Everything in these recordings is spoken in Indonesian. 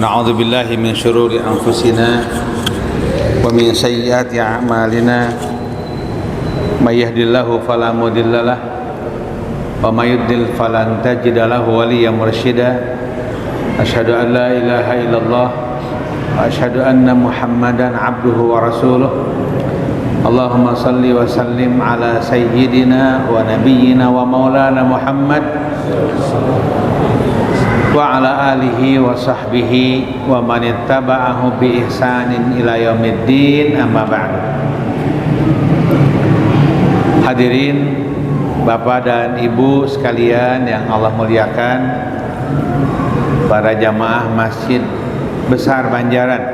ونعوذ بالله من شرور أنفسنا ومن سيئات أعمالنا من يهد الله فلا مضل له ومن يضلل فلن تجد له وليا مرشدا أشهد أن لا إله إلا الله وأشهد أن محمدا عبده ورسوله اللهم صل وسلم على سيدنا ونبينا ومولانا محمد وعلى آله وصحبه ومن اتبعه بإحسان إلى يوم الدين أما بعد. Hadirin Bapak dan Ibu sekalian yang Allah muliakan, para jamaah Masjid Besar Banjaran,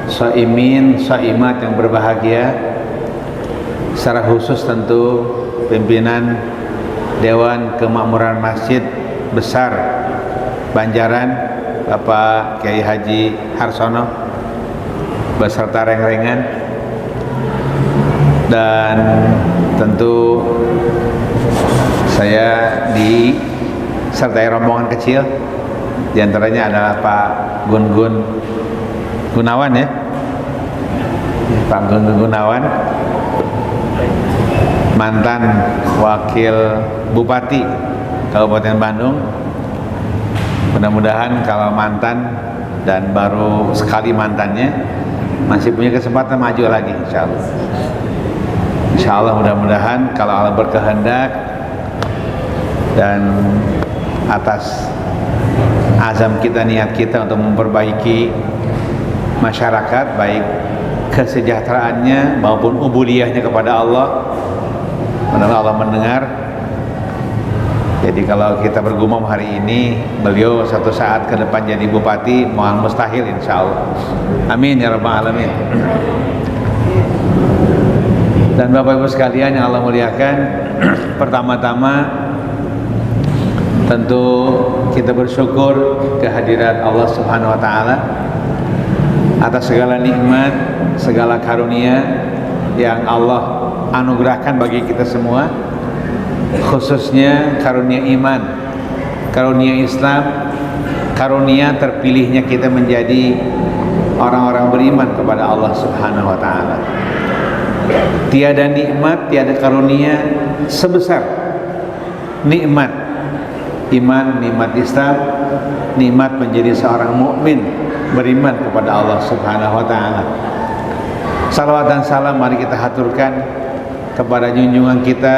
shaimin, shaimat yang berbahagia, secara khusus tentu pimpinan Dewan Kemakmuran Masjid Besar Banjaran, Bapak Kiai Haji Harsono beserta reng-rengan, dan tentu saya disertai rombongan kecil, diantaranya adalah Pak Gun-Gun Gunawan, ya, Pak Gun-Gun Gunawan, mantan Wakil Bupati Kabupaten Bandung. Mudah-mudahan kalau mantan dan baru sekali mantannya masih punya kesempatan maju lagi, insyaallah. Insyaallah, mudah-mudahan kalau Allah berkehendak dan atas azam kita, niat kita untuk memperbaiki masyarakat, baik kesejahteraannya maupun ubudiyahnya kepada Allah, mudah-mudahan Allah mendengar. Jadi kalau kita bergumam hari ini, beliau satu saat ke depan jadi bupati, mohon mustahil insyaallah. Amin ya rabbal alamin. Dan Bapak Ibu sekalian yang Allah muliakan, pertama-tama tentu kita bersyukur kehadirat Allah Subhanahu wa taala atas segala nikmat, segala karunia yang Allah anugerahkan bagi kita semua, khususnya karunia iman, karunia Islam, karunia terpilihnya kita menjadi orang-orang beriman kepada Allah Subhanahu wa taala. Tiada nikmat, tiada karunia sebesar nikmat iman, nikmat Islam, nikmat menjadi seorang mukmin beriman kepada Allah Subhanahu wa taala. Salawat dan salam mari kita haturkan kepada junjungan kita,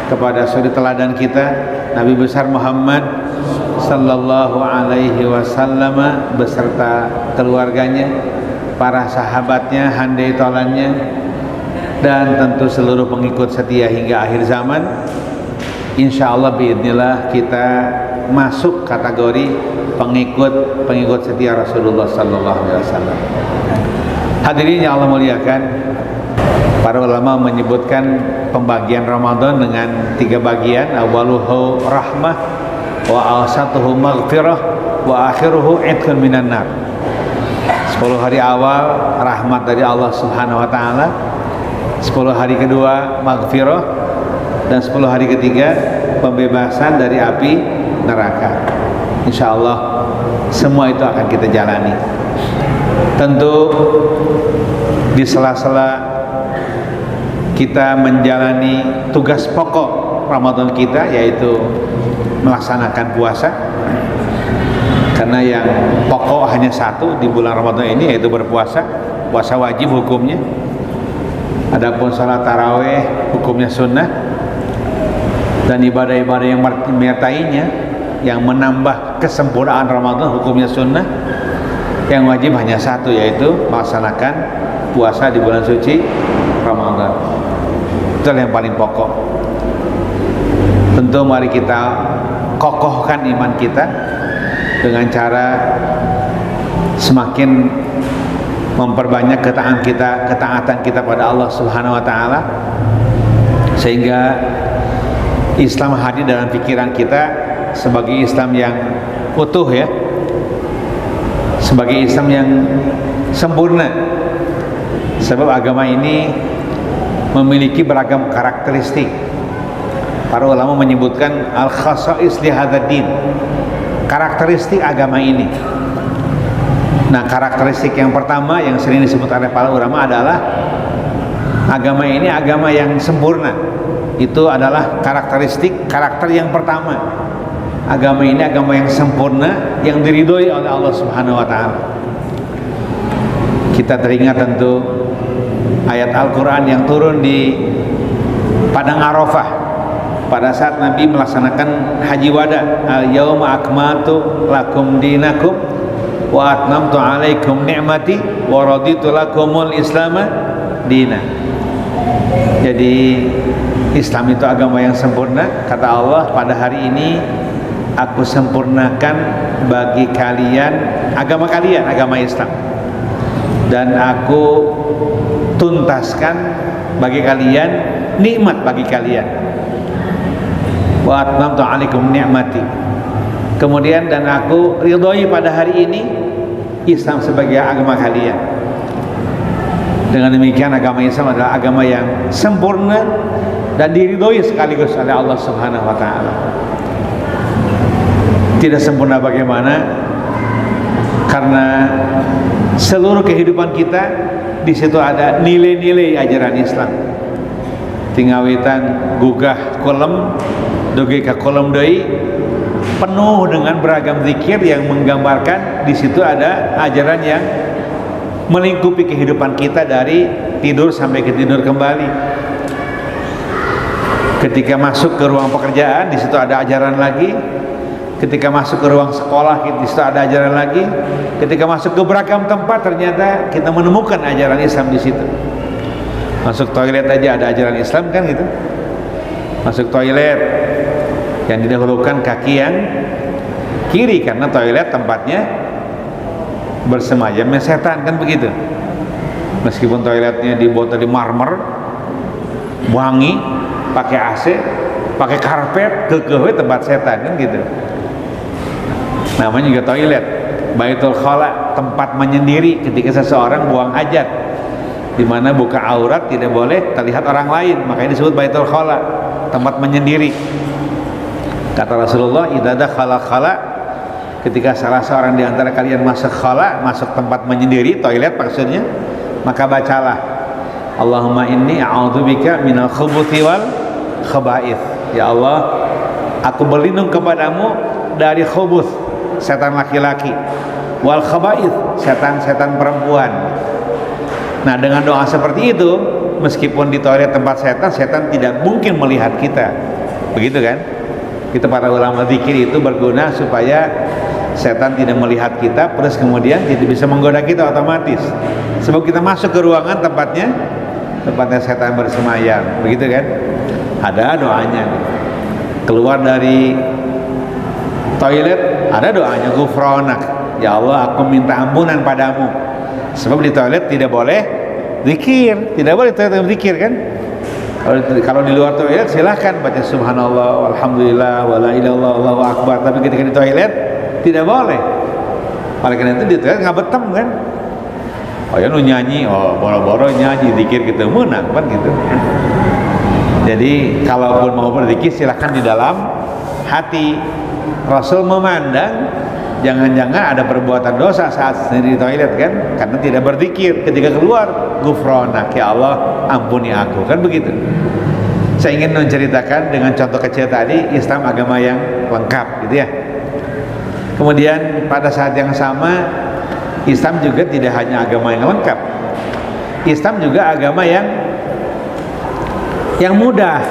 kepada suri teladan kita, Nabi besar Muhammad sallallahu alaihi wasallam beserta keluarganya, para sahabatnya, handai tolannya, dan tentu seluruh pengikut setia hingga akhir zaman. Insyaallah biidznillah kita masuk kategori pengikut setia Rasulullah sallallahu alaihi wasallam. Hadirin yang Allah muliakan, para ulama menyebutkan pembagian Ramadan dengan 3 bagian: awaluhu rahmah, wa awsatuhu maghfirah, wa akhiruhu itqun minan nar. 10 hari awal rahmat dari Allah Subhanahu wa taala, 10 hari kedua maghfirah, dan 10 hari ketiga pembebasan dari api neraka. Insyaallah semua itu akan kita jalani. Tentu di sela-sela kita menjalani tugas pokok Ramadan kita, yaitu melaksanakan puasa, karena yang pokok hanya satu di bulan Ramadan ini, yaitu berpuasa. Puasa wajib hukumnya, adapun salat tarawih hukumnya sunnah, dan ibadah-ibadah yang menyertainya yang menambah kesempurnaan Ramadan hukumnya sunnah. Yang wajib hanya satu, yaitu melaksanakan puasa di bulan suci Ramadan. Itu yang paling pokok. Tentu mari kita kokohkan iman kita dengan cara semakin memperbanyak ketaatan kita pada Allah Subhanahu wa taala, sehingga Islam hadir dalam pikiran kita sebagai Islam yang utuh, ya, sebagai Islam yang sempurna. Sebab agama ini memiliki beragam karakteristik. Para ulama menyebutkan al-khasa'is li hadzal din, karakteristik agama ini. Nah, karakteristik yang pertama yang sering disebut oleh para ulama adalah agama ini agama yang sempurna. Itu adalah karakter yang pertama. Agama ini agama yang sempurna, yang diridhoi oleh Allah Subhanahu wa taala. Kita teringat tentu ayat Al-Qur'an yang turun di Padang Arafah pada saat Nabi melaksanakan haji wada. Al-yauma akmaltu lakum dinakum wa atmamtu alaikum ni'mati wa raditu lakumul islama dina. Jadi Islam itu agama yang sempurna. Kata Allah, pada hari ini aku sempurnakan bagi kalian agama kalian, agama Islam, dan aku tuntaskan bagi kalian nikmat bagi kalian. Wa atmamtu alaikum ni'mati. Kemudian dan aku ridhoi pada hari ini Islam sebagai agama kalian. Dengan demikian agama Islam adalah agama yang sempurna dan diridhoi sekaligus oleh Allah Subhanahu wa taala. Tidak sempurna bagaimana? Karena seluruh kehidupan kita di situ ada nilai-nilai ajaran Islam. Tingawitan gugah kolom doge ka kolom deui penuh dengan beragam zikir yang menggambarkan di situ ada ajaran yang melingkupi kehidupan kita dari tidur sampai ke tidur kembali. Ketika masuk ke ruang pekerjaan, di situ ada ajaran lagi. Ketika masuk ke ruang sekolah, di situ ada ajaran lagi. Ketika masuk ke beragam tempat, ternyata kita menemukan ajaran Islam di situ. Masuk toilet aja ada ajaran Islam kan gitu. Masuk toilet yang didahulukan kaki yang kiri karena toilet tempatnya bersemayamnya setan kan begitu. Meskipun toiletnya dibuat dari marmer, wangi, pakai AC, pakai karpet, kekeh tempat setan kan gitu. Namanya juga toilet. Baitul Khala, tempat menyendiri ketika seseorang buang hajat, di mana buka aurat tidak boleh terlihat orang lain, makanya disebut Baitul Khala, tempat menyendiri. Kata Rasulullah, idza dakhala khala, ketika salah seorang di antara kalian masuk khala, masuk tempat menyendiri, toilet maksudnya, maka bacalah Allahumma inni a'udzubika minal khubuthi wal khaba'ith. Ya Allah, aku berlindung kepadamu dari khubuth, setan laki-laki, wal khaba'ith, setan-setan perempuan. Nah, dengan doa seperti itu, meskipun di toilet tempat setan, setan tidak mungkin melihat kita. Begitu kan? Itu para ulama zikir itu berguna supaya setan tidak melihat kita, terus kemudian tidak bisa menggoda kita otomatis. Sebab kita masuk ke ruangan tempatnya setan bersemayam, begitu kan? Ada doanya. Keluar dari toilet ada doanya, ghufranak, ya Allah aku minta ampunan padamu. Sebab di toilet tidak boleh zikir, tidak boleh toilet zikir kan? Kalau di luar toilet silahkan baca subhanallah, walhamdulillah, wala ilaha illallah, Allahu akbar. Tapi ketika di toilet tidak boleh. Oleh karena itu di toilet nggak betem kan? Oh ya nu nyanyi, oh boro-boro nyanyi zikir gitu menang kan gitu. Jadi kalaupun mau berzikir silahkan di dalam hati. Rasul memandang jangan-jangan ada perbuatan dosa saat sendiri di toilet kan, karena tidak berzikir. Ketika keluar, ghufranak, ya Allah ampuni aku, kan begitu. Saya ingin menceritakan dengan contoh kecil tadi, Islam agama yang lengkap gitu ya. Kemudian pada saat yang sama, Islam juga tidak hanya agama yang lengkap, Islam juga agama yang mudah,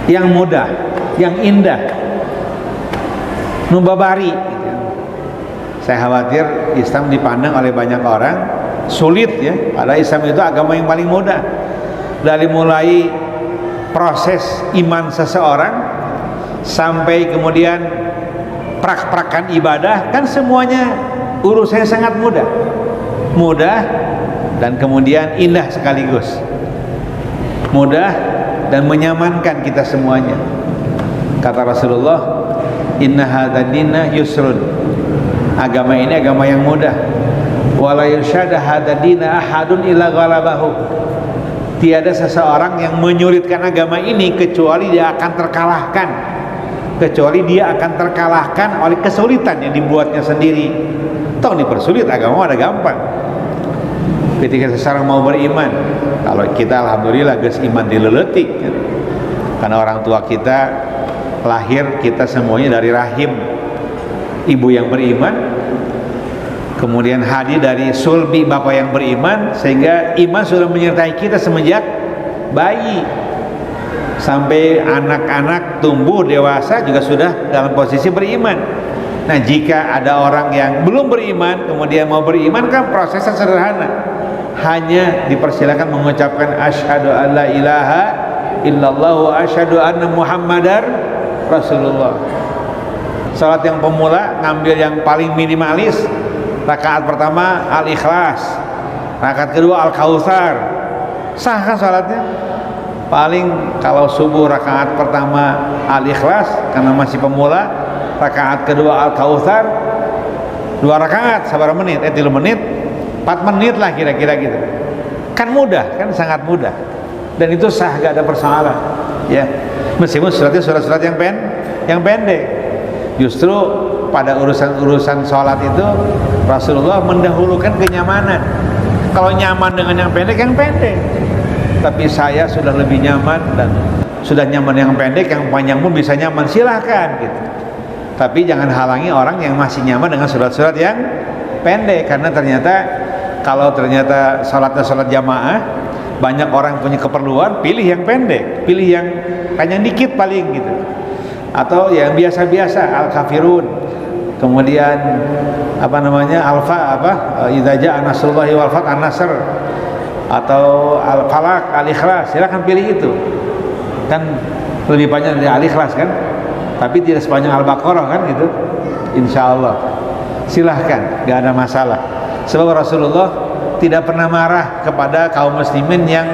yang mudah, yang indah, nubabari gitu. Saya khawatir Islam dipandang oleh banyak orang sulit ya, padahal Islam itu agama yang paling mudah. Dari mulai proses iman seseorang sampai kemudian prak-prakan ibadah, kan semuanya urusannya sangat mudah dan kemudian indah sekaligus, mudah dan menyamankan kita semuanya. Kata Rasulullah, inna hadzal dina yusrun, agama ini agama yang mudah. Wala yursyada hadzal dina ahadun illa ghalabahu, tiada seseorang yang menyulitkan agama ini kecuali dia akan terkalahkan kecuali dia akan terkalahkan oleh kesulitan yang dibuatnya sendiri. Toh dipersulit, agama ada gampang. Ketika seseorang mau beriman, kalau kita alhamdulillah geus iman dileletik kan? Karena orang tua kita lahir, kita semuanya dari rahim ibu yang beriman, kemudian hadir dari sulbi bapak yang beriman, sehingga iman sudah menyertai kita semenjak bayi sampai anak-anak tumbuh dewasa juga sudah dalam posisi beriman. Nah, jika ada orang yang belum beriman kemudian mau beriman, kan prosesnya sederhana, hanya dipersilakan mengucapkan asyhadu alla ilaha illallah wa asyhadu anna muhammadar rasulullah. Salat yang pemula ngambil yang paling minimalis. Rakaat pertama al-ikhlas, rakaat kedua al-kautsar. Sah kan salatnya? Paling kalau subuh rakaat pertama al-ikhlas karena masih pemula, rakaat kedua al-kautsar, 2 rakaat sabar menit, 3 menit, 4 menit lah kira-kira gitu. Kan mudah, kan sangat mudah. Dan itu sah, gak ada persoalan. Ya, meskipun suratnya surat-surat yang pendek. Justru pada urusan-urusan sholat itu Rasulullah mendahulukan kenyamanan. Kalau nyaman dengan yang pendek, tapi saya sudah lebih nyaman dan sudah nyaman yang pendek, yang panjang pun bisa nyaman, silahkan gitu. Tapi jangan halangi orang yang masih nyaman dengan surat-surat yang pendek, karena ternyata kalau ternyata sholatnya sholat jamaah, banyak orang punya keperluan, pilih yang pendek, pilih yang panjang dikit paling gitu, atau yang biasa-biasa, al-kafirun, kemudian idza jaa nasrullahi wal fath, an-nasr, atau al-falaq, al-ikhlas. Silakan pilih itu, kan lebih panjang dari al-ikhlas kan, tapi tidak sepanjang al-baqarah kan gitu. Insyaallah silahkan, gak ada masalah. Sebab Rasulullah tidak pernah marah kepada kaum muslimin yang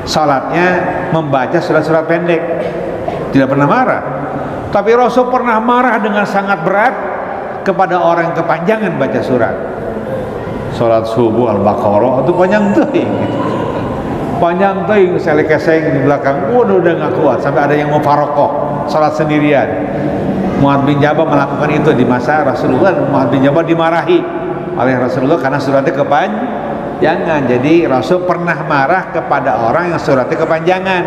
salatnya membaca surat-surat pendek, tidak pernah marah. Tapi Rasul pernah marah dengan sangat berat kepada orang yang kepanjangan baca surat. Salat subuh al-baqarah itu panjang teuing, panjang teuing, selek-keseng di belakang, waduh udah gak kuat, sampai ada yang mau farokoh salat sendirian. Mu'adz bin Jabal melakukan itu di masa Rasulullah. Mu'adz bin Jabal dimarahi oleh Rasulullah karena suratnya kepanjangan. Jadi Rasul pernah marah kepada orang yang suratnya kepanjangan,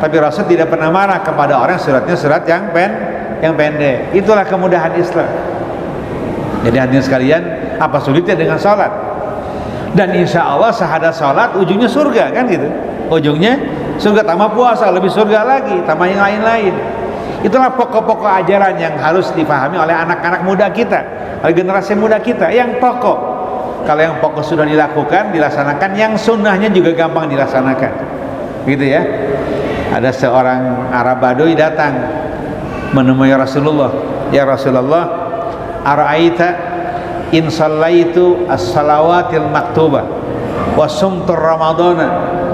tapi Rasul tidak pernah marah kepada orang yang suratnya surat yang pendek. Itulah kemudahan Islam. Jadi hadirin sekalian, apa sulitnya dengan sholat? Dan insya Allah syahadat sholat ujungnya surga kan gitu. Ujungnya surga, tambah puasa lebih surga lagi, tambah yang lain-lain. Itulah pokok-pokok ajaran yang harus dipahami oleh anak-anak muda kita, oleh generasi muda kita. Yang pokok, kalau yang pokok sudah dilakukan, dilaksanakan, yang sunnahnya juga gampang dilaksanakan, gitu ya. Ada seorang Arab Baduy datang menemui Rasulullah. Ya Rasulullah, ara'aita in shallaitu as-salawatil maktubah wa sumtur ramadana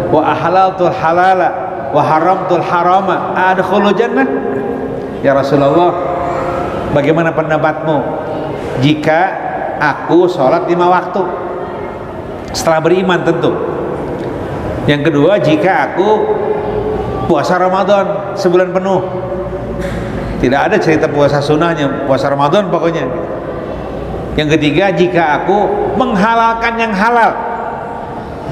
wa ahlaltul halala wa haramtul harama adkhulul jannah? Ya Rasulullah, bagaimana pendapatmu jika aku sholat 5 waktu setelah beriman tentu? Yang kedua, jika aku puasa Ramadan sebulan penuh. Tidak ada cerita puasa sunnahnya, puasa Ramadan pokoknya. Yang ketiga, jika aku menghalalkan yang halal.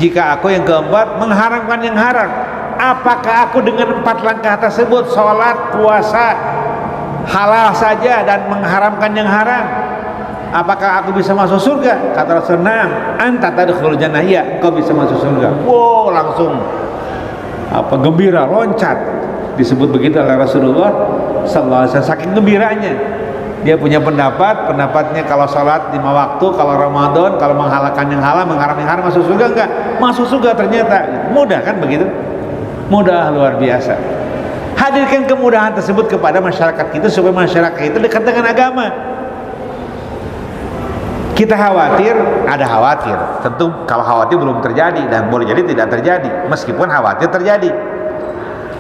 Jika aku, yang keempat, mengharamkan yang haram. Apakah aku dengan 4 langkah tersebut, sholat, puasa, halal saja dan mengharamkan yang haram, apakah aku bisa masuk surga? Kata Rasulullah, anta tadkhulul jannah, ya, kau bisa masuk surga. Wow, langsung gembira, loncat. Disebut begitu oleh Rasulullah sallallahu alaihi wasallam, saking gembiranya. Dia punya pendapatnya kalau salat 5 waktu, kalau Ramadan, kalau menghalalkan yang halal, mengharam yang haram, masuk surga enggak? Masuk surga ternyata. Mudah kan begitu? Mudah luar biasa. Hadirkan kemudahan tersebut kepada masyarakat kita supaya masyarakat itu dekat dengan agama. Kita khawatir, ada khawatir. Tentu kalau khawatir belum terjadi, dan boleh jadi tidak terjadi, meskipun khawatir terjadi.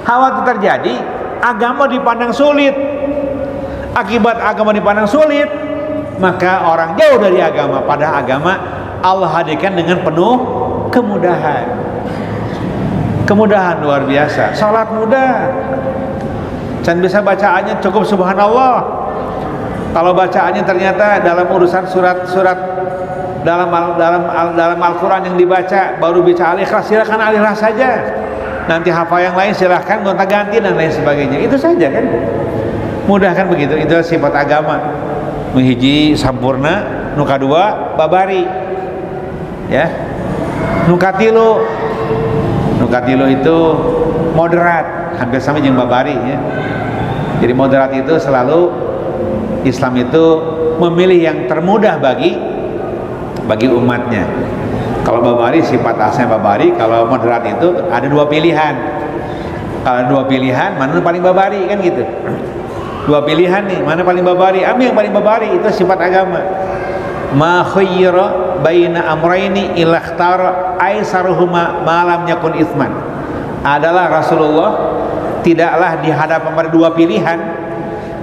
Khawatir terjadi, agama dipandang sulit. Akibat agama dipandang sulit, maka orang jauh dari agama. Pada agama Allah hadirkan dengan penuh kemudahan. Kemudahan luar biasa. Salat mudah, Can bisa bacaannya cukup subhanallah. Kalau bacaannya ternyata dalam urusan surat-surat dalam Al-Quran yang dibaca baru bisa Al-Ikhlas, silakan Al-Ikhlas saja. Nanti hafal yang lain silahkan gonta-ganti dan lain sebagainya. Itu saja kan, mudah kan begitu. Itu sifat agama. Menghiji sampurna, nuka dua babari, ya. Nukatilu itu moderat, hampir sama jeung babari, ya. Jadi moderat itu selalu Islam itu memilih yang termudah bagi umatnya. Kalau babari sifat aslinya babari, kalau moderat itu ada dua pilihan. Kalau dua pilihan, mana yang paling babari kan gitu. Dua pilihan nih, mana paling babari? Ambil yang paling babari, itu sifat agama. Ma khayyara baina amrayni illa ikhtara aisaruhuma ma lam yakun itsman. Adalah Rasulullah tidaklah dihadapkan pada dua pilihan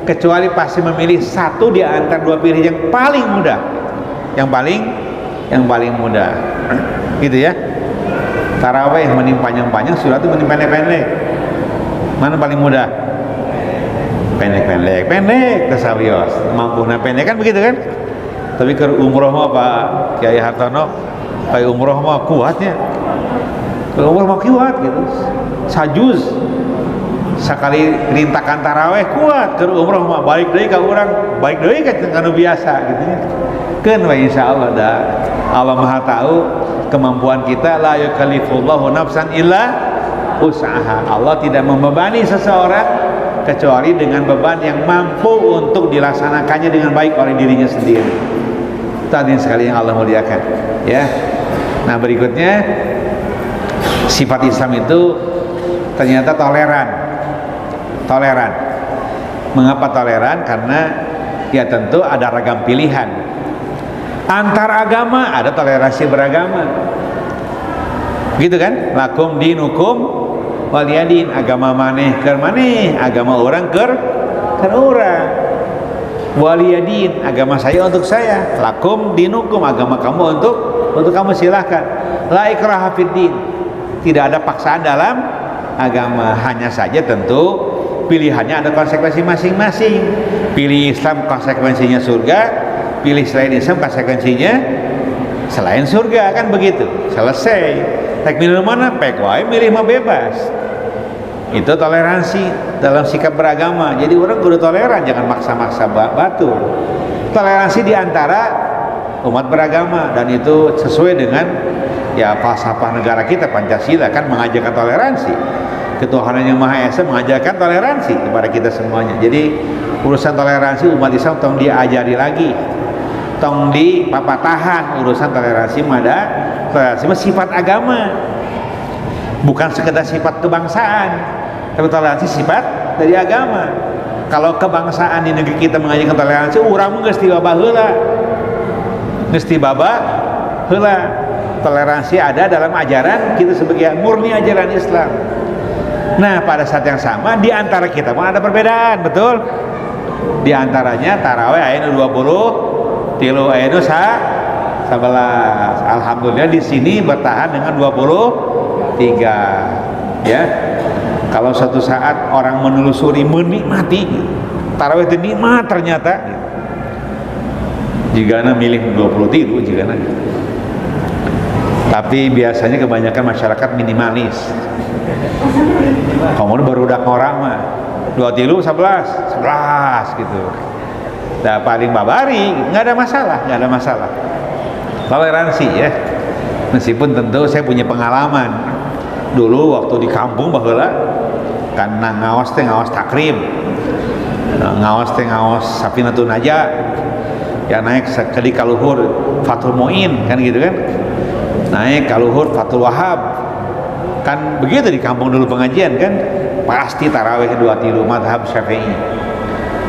kecuali pasti memilih satu di antara dua pilihan yang paling mudah. Yang paling mudah. Gitu ya. Tarawih mending panjang-panjang, surat itu mending pendek-pendek. Mana paling mudah? Pendek tasawios. Mampuna pendek kan begitu kan? Tapi ke umroh mah Pak Kiai Hartono, kayak umroh mah kuatnya. Kalau umroh mah kuat gitu. Sajuz sekali rintakan taraweh kuat, ke umroh mah balik deui ka urang, balik deui ka anu biasa gitu nya. Keun we insyaallah da Allah Maha tahu kemampuan kita. La yukallifullahu nafsan illa usaha. Allah tidak membebani seseorang kecuali dengan beban yang mampu untuk dilaksanakannya dengan baik oleh dirinya sendiri. Tadi sekali yang Allah muliakan, ya. Nah, berikutnya sifat Islam itu ternyata toleran. Mengapa toleran? Karena ya tentu ada ragam pilihan. Antar agama ada toleransi beragama. Gitu kan? Lakum dinukum waliyadin, agama maneh keur maneh, agama orang keur urang. Waliyadin, agama saya untuk saya. Lakum dinukum, agama kamu untuk kamu, silahkan. La ikraha fiddin. Tidak ada paksaan dalam agama, hanya saja tentu pilihannya ada konsekuensi masing-masing. Pilih Islam konsekuensinya surga, pilih selain Islam konsekuensinya selain surga, kan begitu. Selesai. Tek milih mana? Pek wae milih mah bebas. Itu toleransi dalam sikap beragama. Jadi orang kudu toleran, jangan maksa-maksa batu. Toleransi diantara umat beragama, dan itu sesuai dengan ya falsafah negara kita Pancasila kan mengajarkan toleransi. Ketuhanan yang Maha Esa mengajarkan toleransi kepada kita semuanya. Jadi urusan toleransi umat Islam tong diajari lagi, tong dipapatahan. Urusan toleransi mada, toleransi sifat agama, bukan sekedar sifat kebangsaan, tapi toleransi sifat dari agama. Kalau kebangsaan di negeri kita mengajarkan toleransi, urang mah geus ti babah heula. Toleransi ada dalam ajaran kita sebagai murni ajaran Islam. Nah, pada saat yang sama di antara kita pun ada perbedaan, betul? Di antaranya tarawih aya nu 20, tilu aya nu 11. Alhamdulillah di sini bertahan dengan 23. Ya. Kalau suatu saat orang menelusuri, menikmati tarawih itu nikmat ternyata. Jigana milih 23 jigana. Tapi biasanya kebanyakan masyarakat minimalis. Kamu baru udah orang mah 23 11 gitu. Nah, paling babari nggak ada masalah. Toleransi ya. Meskipun tentu saya punya pengalaman dulu waktu di kampung baheula karena ngaos takrim, ngaos Safinatun Najah, ya naik sekali kaluhur Fathul Muin kan gitu kan, naik kaluhur Fathul Wahab kan begitu di kampung dulu pengajian kan, pasti tarawih 23 madhab Syafi'i.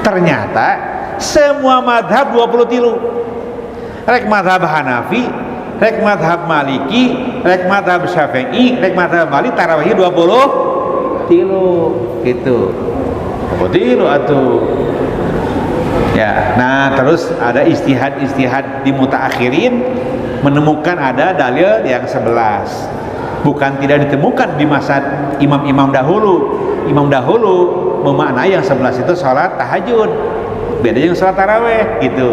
Ternyata semua madhab 23, rek madhab Hanafi, rek madhab Maliki, rek madhab Syafi'i, rek madhab Malik tarawihnya 23 gitu. 23 atuh. Ya, nah terus ada istihad di mutaakhirin menemukan ada dalil yang 11. Bukan tidak ditemukan di masa imam-imam dahulu. Imam dahulu memaknai yang 11 itu sholat tahajud, beda yang sholat taraweh gitu.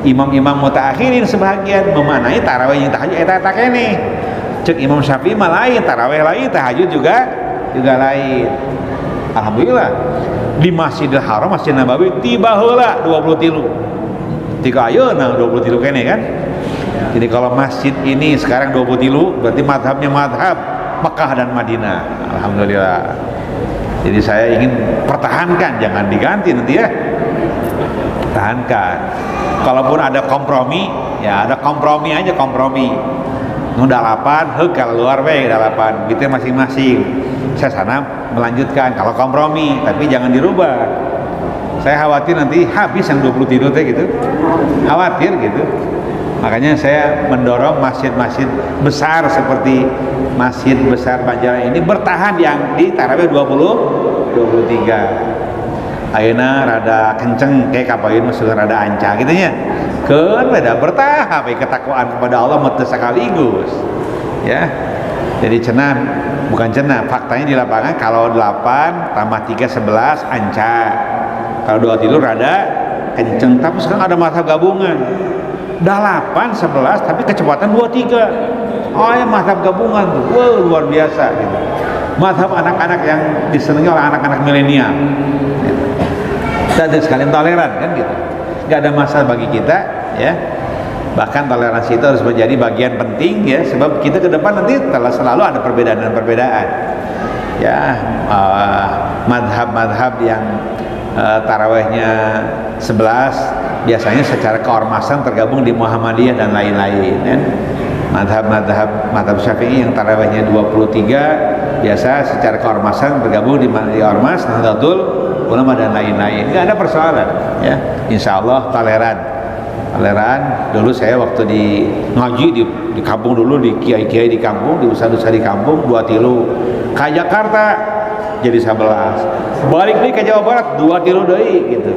Imam-imam mutaakhirin sebagian memaknai taraweh yang tahajud eta kene. Cek Imam Syafi'i mah lain, taraweh lain, tahajud juga lain. Alhamdulillah di Masjidil Haram, Masjid Nabawi tiba heula 23 tika ayeuna 23 kene kan. Jadi kalau masjid ini sekarang 23 berarti madhabnya madhab Mekah dan Madinah. Alhamdulillah. Jadi saya ingin pertahankan, jangan diganti nanti ya. Tahankan. Kalaupun ada kompromi, ya ada kompromi aja, kompromi. Nu 8, kalau luar we 8, gitu masing-masing. Saya sana melanjutkan kalau kompromi, tapi jangan dirubah. Saya khawatir nanti habis yang 23 teh gitu. Khawatir gitu. Makanya saya mendorong masjid-masjid besar seperti Masjid Besar Banjaran ini bertahan yang di tarawih 23. Ayeuna rada kenceng kayak kapain masuk rada anca gitu nya. Keun beda bertahap ketakwaan kepada Allah mete sekaligus. Ya. Jadi cenah bukan cenah, faktanya di lapangan kalau 8 tambah 3 11 anca. Kalau 23 rada kenceng, tapi sekarang ada mazhab gabungan. 8 11 tapi kecepatan 23. Oh ya mazhab gabungan tuh. Wow, luar biasa gitu. Mazhab anak-anak yang disenangi oleh anak-anak milenial. Dan sekalian toleran kan gitu. Gak ada masalah bagi kita ya. Bahkan toleransi itu harus menjadi bagian penting ya, sebab kita ke depan nanti selalu ada perbedaan ya. Madhab-madhab yang tarawehnya 11 biasanya secara keormasan tergabung di Muhammadiyah dan lain-lain kan. Madhab Syafi'i yang tarawehnya 23 biasa secara keormasan bergabung di Ormas, Nahdlatul Ulama dan lain-lain. Nggak ada persoalan ya. Insya Allah toleran. Dulu saya waktu di ngaji di kampung dulu, di kiai-kiai di kampung, di usaha-usaha di kampung 23 ke Jakarta jadi 11, balik nih ke Jawa Barat 23 deui gitu.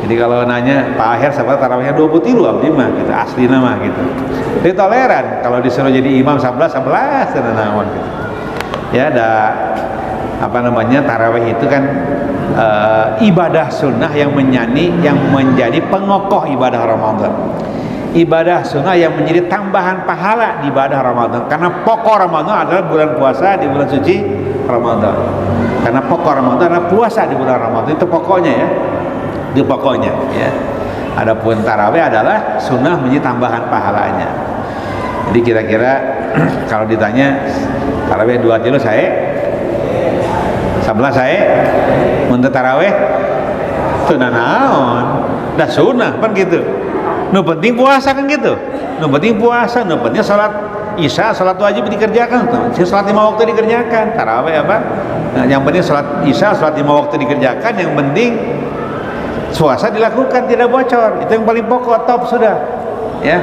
Jadi kalau nanya Pak Aher sahabat tarawihnya 23 abdi mah gitu, asli nama gitu. Jadi toleran, kalau disuruh jadi imam 11 naon gitu. Ya ada apa namanya, tarawih itu kan ibadah sunnah yang menjadi pengokoh ibadah Ramadan. Ibadah sunnah yang menjadi tambahan pahala di ibadah Ramadan. Karena pokok Ramadan adalah bulan puasa di bulan suci Ramadan. Karena pokok Ramadan adalah puasa di bulan Ramadan, itu pokoknya ya. Itu pokoknya ya. Adapun tarawih adalah sunnah menjadi tambahan pahalanya. Jadi kira-kira kalau ditanya tarawih 2 kilo saya 11 saya untuk taraweh sunnah naon dah sunnah kan gitu. Nu penting puasa kan gitu. Nu penting puasa, nu penting salat isya, salat wajib dikerjakan. Salat 5 waktu dikerjakan. Taraweh apa? Nah, yang penting salat isya, salat 5 waktu dikerjakan. Yang penting puasa dilakukan, tidak bocor. Itu yang paling pokok, top sudah. Ya.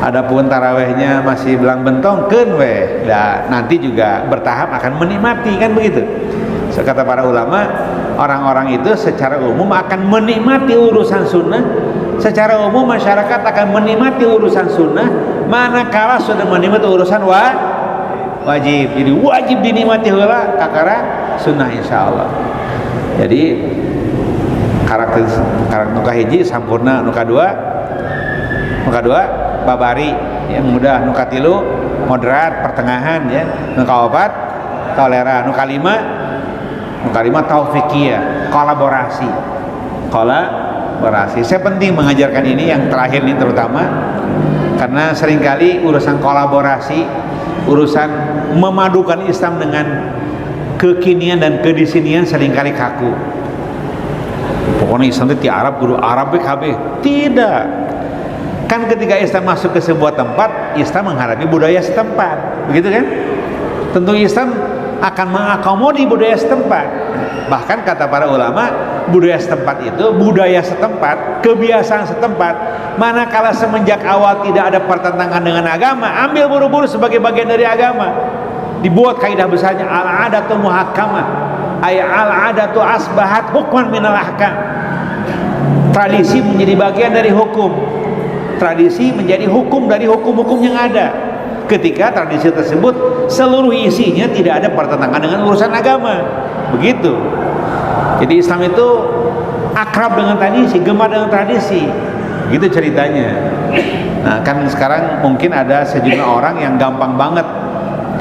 Adapun tarawehnya masih belang bentong keun we. Nah, nanti juga bertahap akan menikmati kan begitu. So, kata para ulama, orang-orang itu secara umum akan menikmati urusan sunnah. Secara umum masyarakat akan menikmati urusan sunnah manakala sudah menikmati urusan wajib. Jadi wajib dinikmati heula kakara sunnah insyaallah. Jadi karakter nuka hiji sampurna, nuka dua babari yang mudah, nuka tilu moderat pertengahan ya, nuka opat toleran, nuka lima taufikiyah, kolaborasi. Saya penting mengajarkan ini yang terakhir ini terutama karena seringkali urusan kolaborasi, urusan memadukan Islam dengan kekinian dan kedisinian seringkali kaku. Pokoknya Islam itu Arab, guru Arab KB. Tidak. Kan ketika Islam masuk ke sebuah tempat, Islam menghadapi budaya setempat, begitu kan? Tentu Islam akan mengakomodir budaya setempat. Bahkan kata para ulama, budaya setempat itu budaya setempat, kebiasaan setempat. Manakala semenjak awal tidak ada pertentangan dengan agama, ambil buru-buru sebagai bagian dari agama. Dibuat kaidah besarnya al-adatu muhakkamah, ay al-adatu asbahat hukman minal ahkam. Tradisi menjadi bagian dari hukum. Tradisi menjadi hukum dari hukum-hukum yang ada. Ketika tradisi tersebut seluruh isinya tidak ada pertentangan dengan urusan agama, begitu. Jadi Islam itu akrab dengan tradisi, gemar dengan tradisi, gitu ceritanya. Nah kan sekarang mungkin ada sejumlah orang yang gampang banget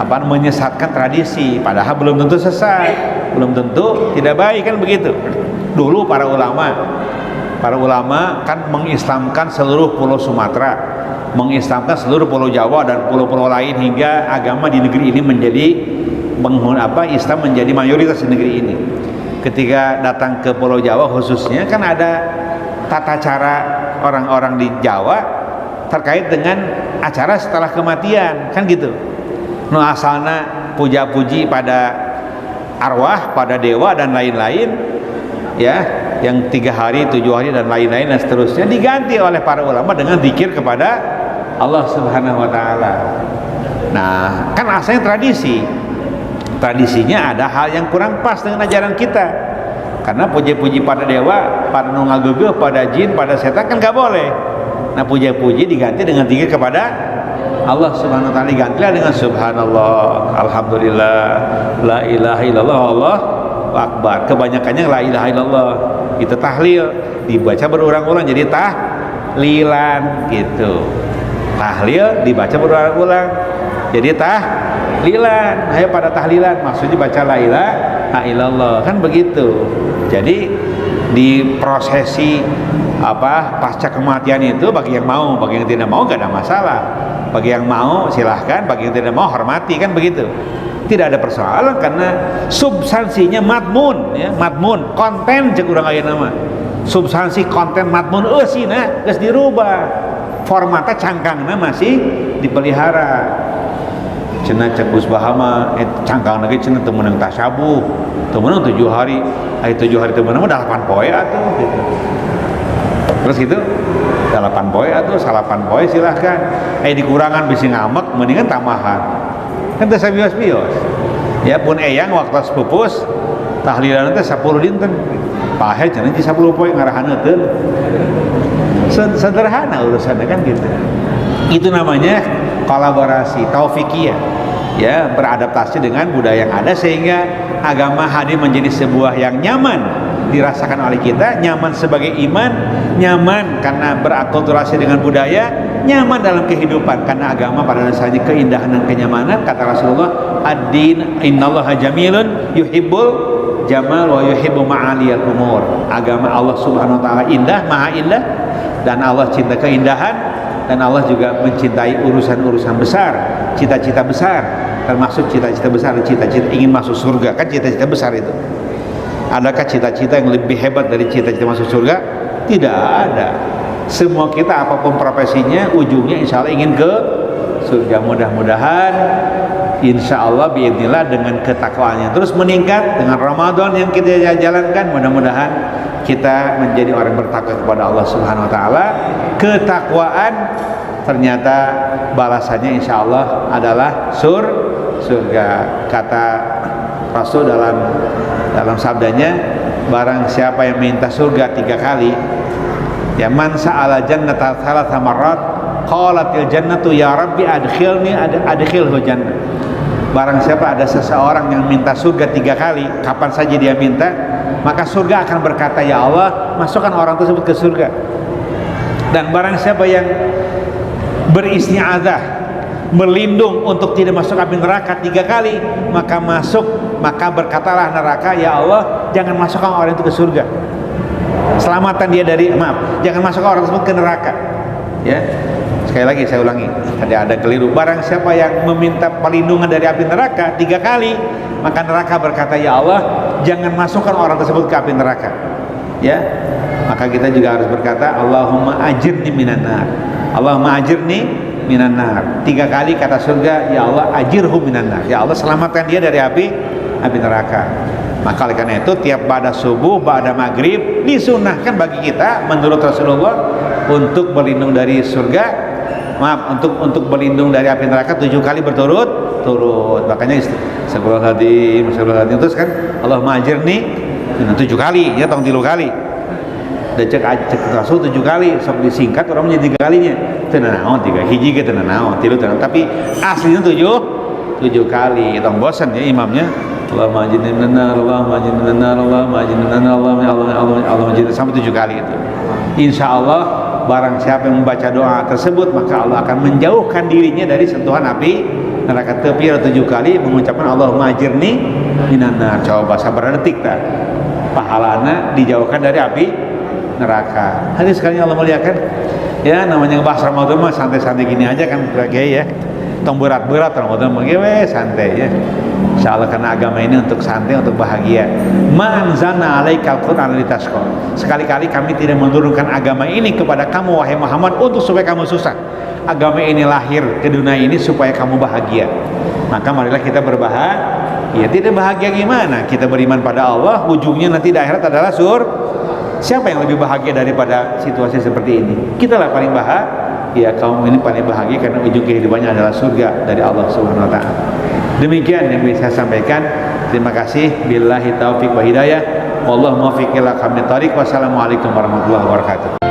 menyesatkan tradisi, padahal belum tentu sesat, belum tentu tidak baik, kan begitu. Dulu para ulama kan mengislamkan seluruh pulau Sumatera, mengislamkan seluruh pulau Jawa dan pulau-pulau lain, hingga agama di negeri ini menjadi Islam menjadi mayoritas di negeri ini. Ketika datang ke Pulau Jawa khususnya, kan ada tata cara orang-orang di Jawa terkait dengan acara setelah kematian, kan gitu. Nu asalna puja-puji pada arwah, pada dewa dan lain-lain, ya, yang 3 hari, 7 hari dan lain-lain dan seterusnya, diganti oleh para ulama dengan zikir kepada Allah Subhanahu wa taala. Nah, kan asalnya tradisinya ada hal yang kurang pas dengan ajaran kita, karena puji-puji pada dewa, pada nungagege, pada jin, pada setan kan gak boleh. Nah puji-puji diganti dengan zikir kepada Allah Subhanahu wa taala, digantilah dengan subhanallah, alhamdulillah, la ilaha illallah, Allah akbar. Kebanyakannya la ilaha illallah, itu tahlil, dibaca berulang-ulang jadi tahlilan gitu. Tahlil dibaca berulang-ulang jadi tahlilan. Ayo pada tahlilan, maksudnya baca la ilaha illallah, kan begitu. Jadi di prosesi pasca kematian itu, bagi yang mau, bagi yang tidak mau gak ada masalah. Bagi yang mau silahkan, bagi yang tidak mau hormati, kan begitu. Tidak ada persoalan, karena substansinya matmun, ya, matmun, konten cek urang aya nama. Substansi konten matmun eusina geus dirubah. Formatnya cangkangna masih dipelihara. Cenah cek Gus Bahama cangkang lagi cenah teu meunang tasyabuh, teu meunang 7 hari, 7 hari teu meunang 8 poe atuh gitu. Terus gitu 8 poe atuh, 8 poe silahkan. Dikurangan bisi ngamek, mendingan tamahan. Kan teu sabios-bios. Ya pun eyang waktu pupus tahlilan teh 10 dinten. Pahe cenah 10 poe ngarahaneun. Sederhana urusannya, kan gitu. Itu namanya kolaborasi taufikiyah, ya, beradaptasi dengan budaya yang ada, sehingga agama hadir menjadi sebuah yang nyaman dirasakan oleh kita, nyaman sebagai iman, nyaman karena berakulturasi dengan budaya, nyaman dalam kehidupan karena agama pada dasarnya keindahan dan kenyamanan. Kata Rasulullah, ad-din innallaha jamilun yuhibbul jamal wa yuhibbu ma'aliyal umur. Agama Allah Subhanahu wa taala indah, maha indah, dan Allah cinta keindahan, dan Allah juga mencintai urusan-urusan besar, cita-cita besar, termasuk cita-cita besar, cita-cita ingin masuk surga, kan cita-cita besar itu. Adakah cita-cita yang lebih hebat dari cita-cita masuk surga? Tidak ada. Semua kita apapun profesinya, ujungnya insya Allah ingin ke surga. Mudah-mudahan insya Allah biidznillah dengan ketakwaan yang terus meningkat, dengan Ramadan yang kita jalankan, mudah-mudahan kita menjadi orang bertakwa kepada Allah Subhanahu wa taala. Ketakwaan ternyata balasannya insya Allah adalah surga. Kata Rasul dalam sabdanya, barang siapa yang minta surga 3 kali, ya, man sa'ala jannata 3 marrat qalatil jannatu ya rabbi adkhilhu jannah. Barang siapa ada seseorang yang minta surga 3 kali, kapan saja dia minta, maka surga akan berkata, ya Allah, masukkan orang tersebut ke surga. Dan barang siapa yang beristi'adzah, berlindung untuk tidak masuk api neraka 3 kali, maka berkatalah neraka, ya Allah, jangan masukkan orang itu ke surga. Selamatan dia dari, jangan masukkan orang tersebut ke neraka. Ya. Sekali lagi saya ulangi, tadi ada keliru. Barang siapa yang meminta perlindungan dari api neraka 3 kali, maka neraka berkata, ya Allah, jangan masukkan orang tersebut ke api neraka. Ya, maka kita juga harus berkata, Allahumma ajirni minan nar, Allahumma ajirni minan nar. 3 kali kata surga, ya Allah, ajirhu minan nar, ya Allah, selamatkan dia dari api neraka. Maka oleh karena itu tiap pada subuh, pada maghrib disunahkan bagi kita menurut Rasulullah untuk berlindung dari surga, untuk berlindung dari api neraka 7 kali berturut-turut. Makanya Astagfirullahaladzim, terus kan Allahumma ajirni 7 kali, ya, 3 kali. Dan cek Rasul 7 kali, sok disingkat orang menjadi 3 kalinya. Tenang, 3 hiji gitu, tenang, 3 tenang. Tapi aslinya 7 kali. Tong bosan ya imamnya. Allahumma ajirni minan nar, Allahumma ajirni minan nar, Allahumma ajirni minan nar, Allahumma ajirni, sampai 7 kali itu. Insya Allah barang siapa yang membaca doa tersebut maka Allah akan menjauhkan dirinya dari sentuhan api neraka. Tapi 7 kali mengucapkan Allahumma ajirni minan nar. Coba sabar detik tak, pahalana dijauhkan dari api neraka. Hadis sekali Allah muliakan. Ya namanya bahas Ramadan mah santai-santai gini aja kan ya. Tong berat-berat Ramadan mah santai ya. Insyaallah karena agama ini untuk santai, untuk bahagia. Ma anzalna alaikal Qur'ana litasqa. Sekali-kali kami tidak menurunkan agama ini kepada kamu wahai Muhammad untuk supaya kamu susah. Agama ini lahir ke dunia ini supaya kamu bahagia. Maka marilah kita berbahagia. Ya tidak bahagia gimana? Kita beriman pada Allah, ujungnya nanti di akhirat adalah Siapa yang lebih bahagia daripada situasi seperti ini? Kita lah paling bahagia. Kaum ini paling bahagia karena ujung kehidupannya adalah surga dari Allah Subhanahu wa taala. Demikian yang bisa saya sampaikan. Terima kasih. Billahi taufiq wa hidayah. Wallahu muwaffiq ila aqwamit thoriq. Wassalamualaikum warahmatullahi wabarakatuh.